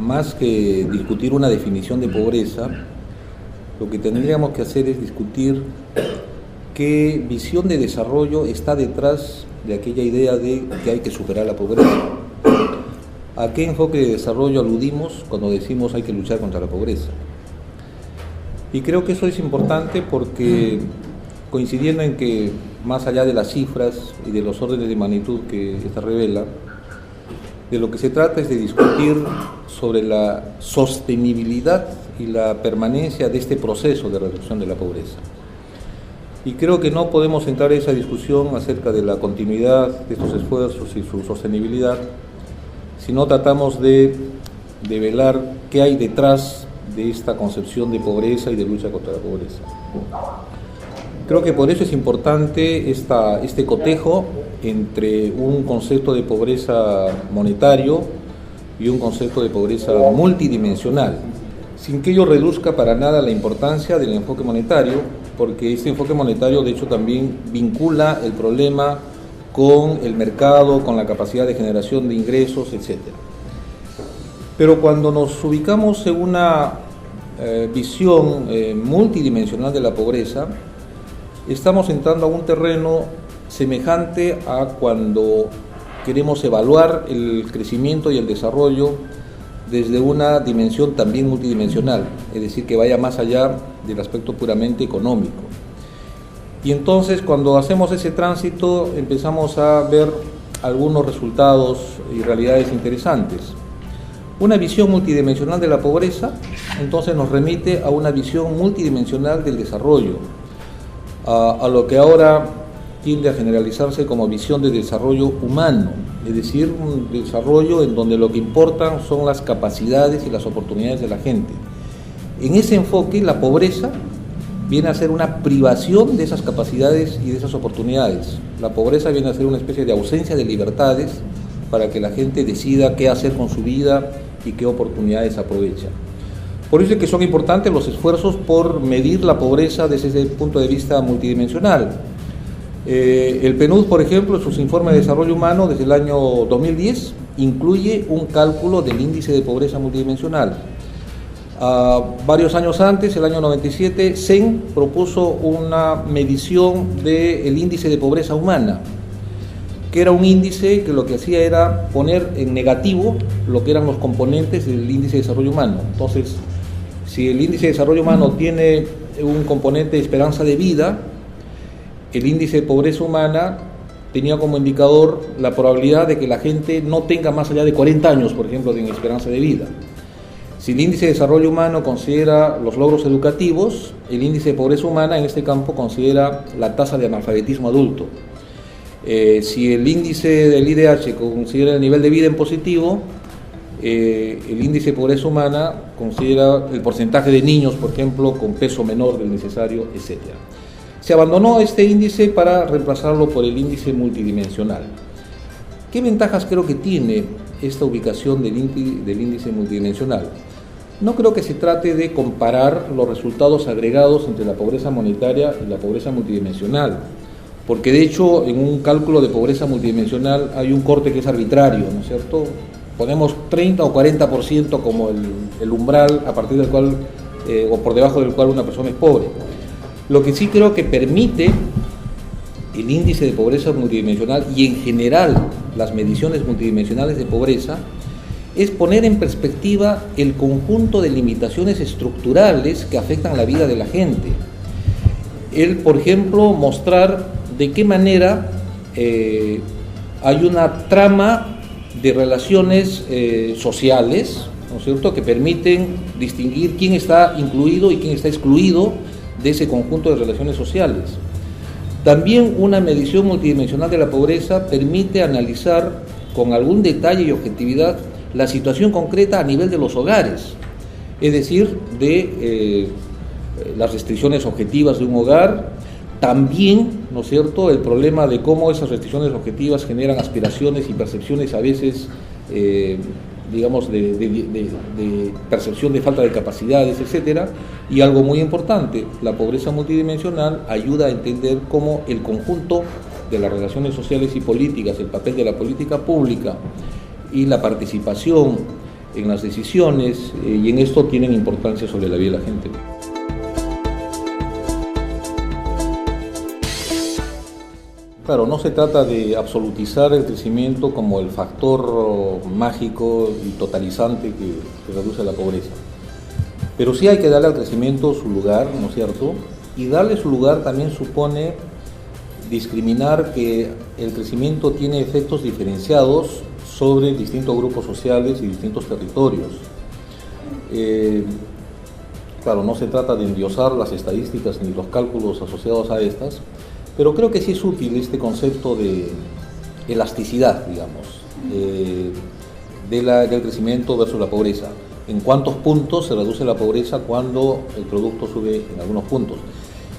más que discutir una definición de pobreza, lo que tendríamos que hacer es discutir qué visión de desarrollo está detrás de aquella idea de que hay que superar la pobreza. ¿A qué enfoque de desarrollo aludimos cuando decimos hay que luchar contra la pobreza? Y creo que eso es importante porque, coincidiendo en que más allá de las cifras y de los órdenes de magnitud que esta revela, de lo que se trata es de discutir sobre la sostenibilidad y la permanencia de este proceso de reducción de la pobreza. Y creo que no podemos entrar en esa discusión acerca de la continuidad de estos esfuerzos y su sostenibilidad si no tratamos de develar qué hay detrás de esta concepción de pobreza y de lucha contra la pobreza. Creo que por eso es importante este cotejo entre un concepto de pobreza monetario y un concepto de pobreza multidimensional, sin que ello reduzca para nada la importancia del enfoque monetario, porque este enfoque monetario de hecho también vincula el problema con el mercado, con la capacidad de generación de ingresos, etc. Pero cuando nos ubicamos en una visión multidimensional de la pobreza, estamos entrando a un terreno semejante a cuando queremos evaluar el crecimiento y el desarrollo desde una dimensión también multidimensional, es decir, que vaya más allá del aspecto puramente económico. Y entonces, cuando hacemos ese tránsito, empezamos a ver algunos resultados y realidades interesantes. Una visión multidimensional de la pobreza, entonces nos remite a una visión multidimensional del desarrollo, a lo que ahora tiende a generalizarse como visión de desarrollo humano, es decir, un desarrollo en donde lo que importan son las capacidades y las oportunidades de la gente. En ese enfoque, la pobreza viene a ser una privación de esas capacidades y de esas oportunidades. La pobreza viene a ser una especie de ausencia de libertades para que la gente decida qué hacer con su vida y qué oportunidades aprovecha. Por eso es que son importantes los esfuerzos por medir la pobreza desde ese punto de vista multidimensional. El PNUD, por ejemplo, en sus informes de desarrollo humano desde el año 2010, incluye un cálculo del índice de pobreza multidimensional. Varios años antes, el año 97, CEN propuso una medición del índice de pobreza humana, que era un índice que lo que hacía era poner en negativo lo que eran los componentes del índice de desarrollo humano. Entonces, si el índice de desarrollo humano tiene un componente de esperanza de vida, el índice de pobreza humana tenía como indicador la probabilidad de que la gente no tenga más allá de 40 años, por ejemplo, de esperanza de vida. Si el índice de desarrollo humano considera los logros educativos, el índice de pobreza humana en este campo considera la tasa de analfabetismo adulto. Si el índice del IDH considera el nivel de vida en positivo, el índice de pobreza humana considera el porcentaje de niños, por ejemplo, con peso menor del necesario, etc. Se abandonó este índice para reemplazarlo por el índice multidimensional. ¿Qué ventajas creo que tiene esta ubicación del índice multidimensional? No creo que se trate de comparar los resultados agregados entre la pobreza monetaria y la pobreza multidimensional, porque de hecho en un cálculo de pobreza multidimensional hay un corte que es arbitrario, ¿no es cierto? Ponemos 30 o 40% como el umbral a partir del cual, o por debajo del cual una persona es pobre. Lo que sí creo que permite el índice de pobreza multidimensional y en general las mediciones multidimensionales de pobreza es poner en perspectiva el conjunto de limitaciones estructurales que afectan la vida de la gente. Por ejemplo, mostrar de qué manera hay una trama de relaciones sociales, ¿no es cierto?, que permiten distinguir quién está incluido y quién está excluido de ese conjunto de relaciones sociales. También una medición multidimensional de la pobreza permite analizar con algún detalle y objetividad la situación concreta a nivel de los hogares, es decir, de las restricciones objetivas de un hogar, también, ¿no es cierto?, el problema de cómo esas restricciones objetivas generan aspiraciones y percepciones a veces, digamos, de percepción de falta de capacidades, etcétera. Y algo muy importante, la pobreza multidimensional ayuda a entender cómo el conjunto de las relaciones sociales y políticas, el papel de la política pública y la participación en las decisiones, y en esto tienen importancia sobre la vida de la gente. Claro, no se trata de absolutizar el crecimiento como el factor mágico y totalizante que reduce la pobreza. Pero sí hay que darle al crecimiento su lugar, ¿no es cierto? Y darle su lugar también supone discriminar que el crecimiento tiene efectos diferenciados sobre distintos grupos sociales y distintos territorios. Claro, no se trata de endiosar las estadísticas ni los cálculos asociados a estas, pero creo que sí es útil este concepto de elasticidad, digamos, del crecimiento versus la pobreza. En cuántos puntos se reduce la pobreza cuando el producto sube en algunos puntos.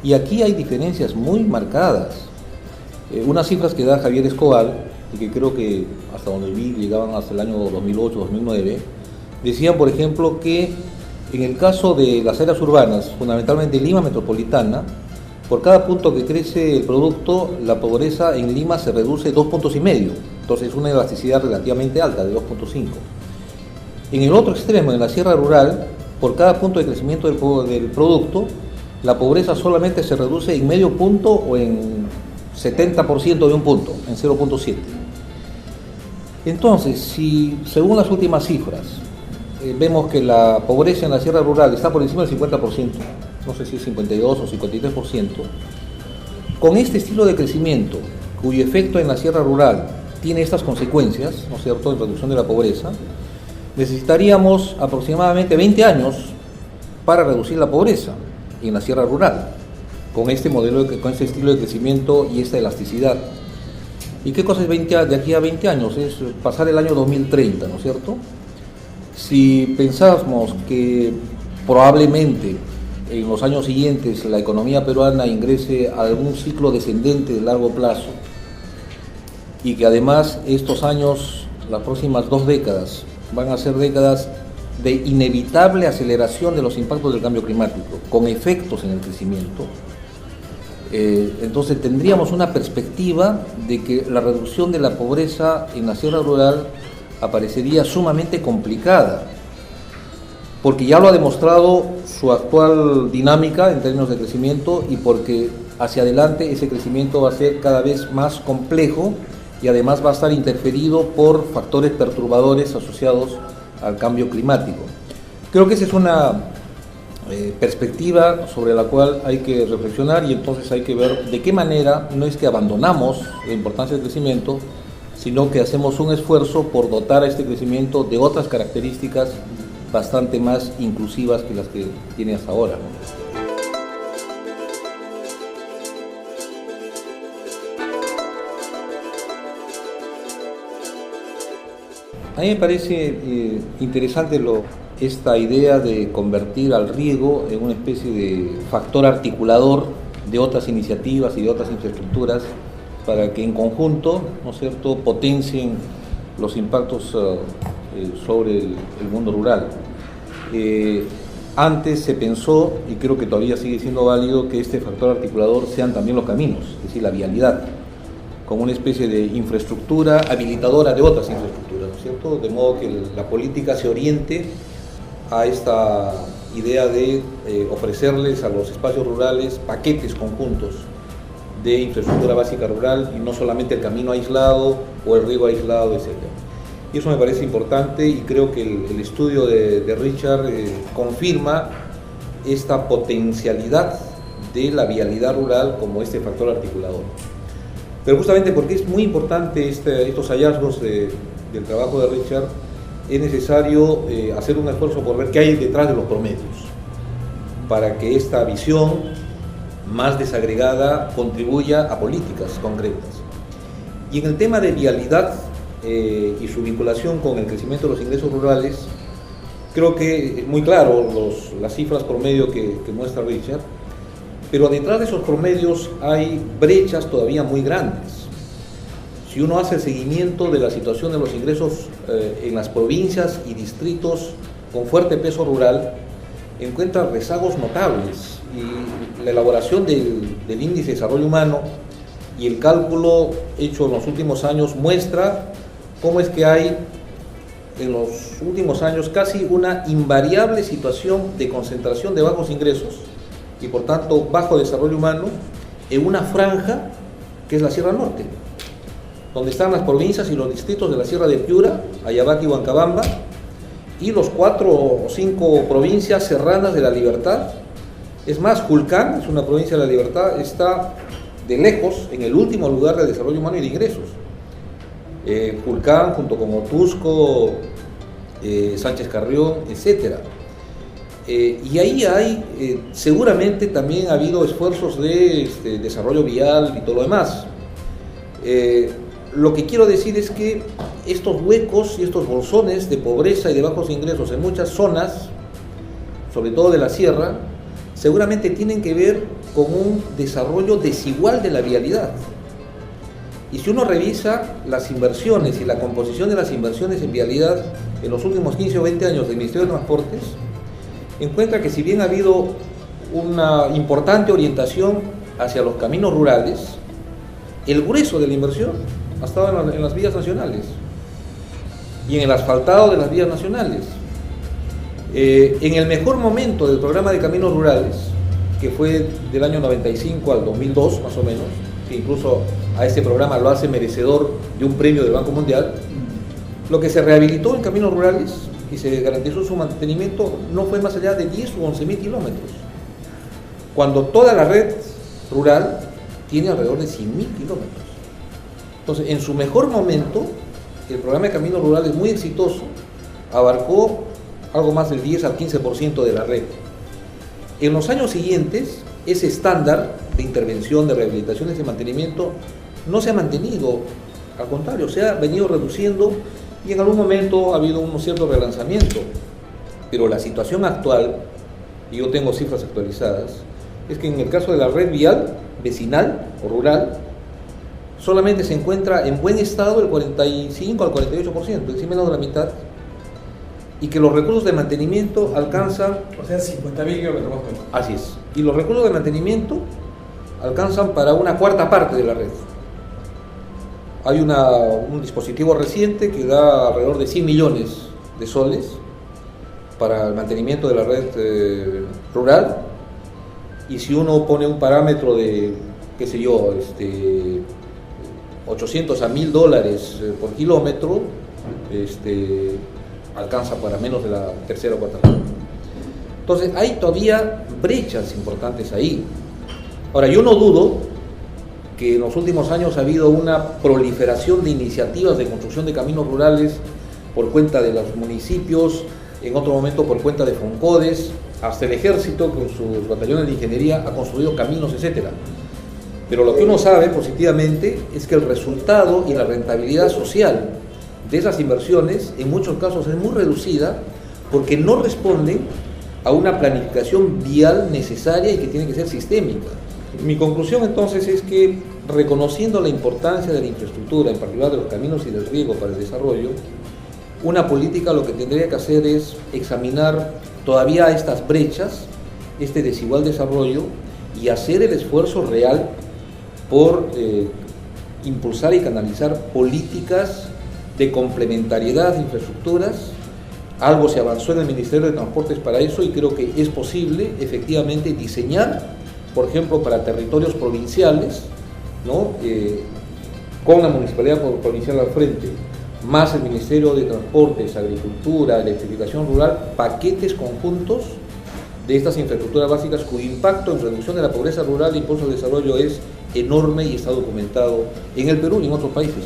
Y aquí hay diferencias muy marcadas. Unas cifras que da Javier Escobar, y que creo que hasta donde vi llegaban hasta el año 2008-2009, decían, por ejemplo, que en el caso de las áreas urbanas, fundamentalmente Lima metropolitana, por cada punto que crece el producto, la pobreza en Lima se reduce 2,5 puntos. Entonces es una elasticidad relativamente alta, de 2,5. En el otro extremo, en la sierra rural, por cada punto de crecimiento del producto, la pobreza solamente se reduce en medio punto o en 70% de un punto, en 0,7. Entonces, si según las últimas cifras, vemos que la pobreza en la sierra rural está por encima del 50%, no sé si es 52 o 53%, con este estilo de crecimiento, cuyo efecto en la sierra rural tiene estas consecuencias, ¿no es cierto?, en reducción de la pobreza, necesitaríamos aproximadamente 20 años para reducir la pobreza en la sierra rural, con este modelo, con este estilo de crecimiento y esta elasticidad. ¿Y qué cosa es de aquí a 20 años? Es pasar el año 2030, ¿no es cierto? Si pensamos que probablemente en los años siguientes la economía peruana ingrese a algún ciclo descendente de largo plazo, y que además estos años, las próximas 2 décadas, van a ser décadas de inevitable aceleración de los impactos del cambio climático, con efectos en el crecimiento, entonces tendríamos una perspectiva de que la reducción de la pobreza en la sierra rural aparecería sumamente complicada, porque ya lo ha demostrado su actual dinámica en términos de crecimiento, y porque hacia adelante ese crecimiento va a ser cada vez más complejo y además va a estar interferido por factores perturbadores asociados al cambio climático. Creo que esa es una perspectiva sobre la cual hay que reflexionar, y entonces hay que ver de qué manera no es que abandonamos la importancia del crecimiento, sino que hacemos un esfuerzo por dotar a este crecimiento de otras características bastante más inclusivas que las que tiene hasta ahora. A mí me parece interesante esta idea de convertir al riego en una especie de factor articulador de otras iniciativas y de otras infraestructuras para que en conjunto, ¿no es cierto?, potencien los impactos sobre el mundo rural. Antes se pensó, y creo que todavía sigue siendo válido, que este factor articulador sean también los caminos, es decir, la vialidad, como una especie de infraestructura habilitadora de otras infraestructuras, ¿no es cierto?, de modo que la política se oriente a esta idea de ofrecerles a los espacios rurales paquetes conjuntos de infraestructura básica rural, y no solamente el camino aislado o el riego aislado, etc. Y eso me parece importante, y creo que el estudio de Richard confirma esta potencialidad de la vialidad rural como este factor articulador. Pero justamente porque es muy importante estos hallazgos del trabajo de Richard, es necesario hacer un esfuerzo por ver qué hay detrás de los promedios, para que esta visión más desagregada contribuya a políticas concretas. Y en el tema de vialidad y su vinculación con el crecimiento de los ingresos rurales, creo que es muy claro las cifras promedio que muestra Richard, pero detrás de esos promedios hay brechas todavía muy grandes. Si uno hace el seguimiento de la situación de los ingresos en las provincias y distritos con fuerte peso rural, encuentra rezagos notables, y la elaboración del índice de desarrollo humano y el cálculo hecho en los últimos años muestra cómo es que hay en los últimos años casi una invariable situación de concentración de bajos ingresos y por tanto bajo desarrollo humano en una franja que es la Sierra Norte, donde están las provincias y los distritos de la Sierra de Piura, Ayabaca y Huancabamba, y los 4 o 5 provincias serranas de La Libertad. Es más, Julcán, es una provincia de La Libertad, está de lejos en el último lugar de desarrollo humano y de ingresos. Julcán, junto con Otusco, Sánchez Carrión, etc. Y ahí hay, seguramente también ha habido esfuerzos de desarrollo vial y todo lo demás. Lo que quiero decir es que estos huecos y estos bolsones de pobreza y de bajos ingresos en muchas zonas, sobre todo de la sierra, seguramente tienen que ver con un desarrollo desigual de la vialidad. Y si uno revisa las inversiones y la composición de las inversiones en vialidad en los últimos 15 o 20 años del Ministerio de Transportes, encuentra que si bien ha habido una importante orientación hacia los caminos rurales, el grueso de la inversión ha estado en las vías nacionales y en el asfaltado de las vías nacionales. En el mejor momento del programa de caminos rurales, que fue del año 95 al 2002 más o menos, que incluso a este programa lo hace merecedor de un premio del Banco Mundial, lo que se rehabilitó en caminos rurales y se garantizó su mantenimiento no fue más allá de 10 o 11.000 kilómetros, cuando toda la red rural tiene alrededor de 100.000 kilómetros. Entonces, en su mejor momento, el programa de caminos rurales, muy exitoso, abarcó algo más del 10 al 15% de la red. En los años siguientes, ese estándar de intervención, de rehabilitaciones y mantenimiento no se ha mantenido, al contrario, se ha venido reduciendo y en algún momento ha habido un cierto relanzamiento. Pero la situación actual, y yo tengo cifras actualizadas, es que en el caso de la red vial, vecinal o rural, solamente se encuentra en buen estado el 45 al 48%, es decir, menos de la mitad, y que los recursos de mantenimiento alcanzan... O sea, 50.000 kilómetros más o menos. Así es. Y los recursos de mantenimiento alcanzan para una cuarta parte de la red. Hay un dispositivo reciente que da alrededor de 100 millones de soles para el mantenimiento de la red rural, y si uno pone un parámetro de, qué sé yo, 800 a $1.000 por kilómetro, alcanza para menos de la tercera o cuarta parte. Entonces hay todavía brechas importantes ahí. Ahora, yo no dudo que en los últimos años ha habido una proliferación de iniciativas de construcción de caminos rurales por cuenta de los municipios, en otro momento por cuenta de Foncodes, hasta el ejército con sus batallones de ingeniería ha construido caminos, etc. Pero lo que uno sabe positivamente es que el resultado y la rentabilidad social de esas inversiones en muchos casos es muy reducida porque no responden a una planificación vial necesaria y que tiene que ser sistémica. Mi conclusión entonces es que, reconociendo la importancia de la infraestructura, en particular de los caminos y del riego para el desarrollo, una política lo que tendría que hacer es examinar todavía estas brechas, este desigual desarrollo, y hacer el esfuerzo real por impulsar y canalizar políticas de complementariedad de infraestructuras. Algo se avanzó en el Ministerio de Transportes para eso y creo que es posible efectivamente diseñar, por ejemplo, para territorios provinciales, ¿no? Con la Municipalidad Provincial al frente, más el Ministerio de Transportes, Agricultura, Electrificación Rural, paquetes conjuntos de estas infraestructuras básicas cuyo impacto en reducción de la pobreza rural e impulso al desarrollo es enorme y está documentado en el Perú y en otros países.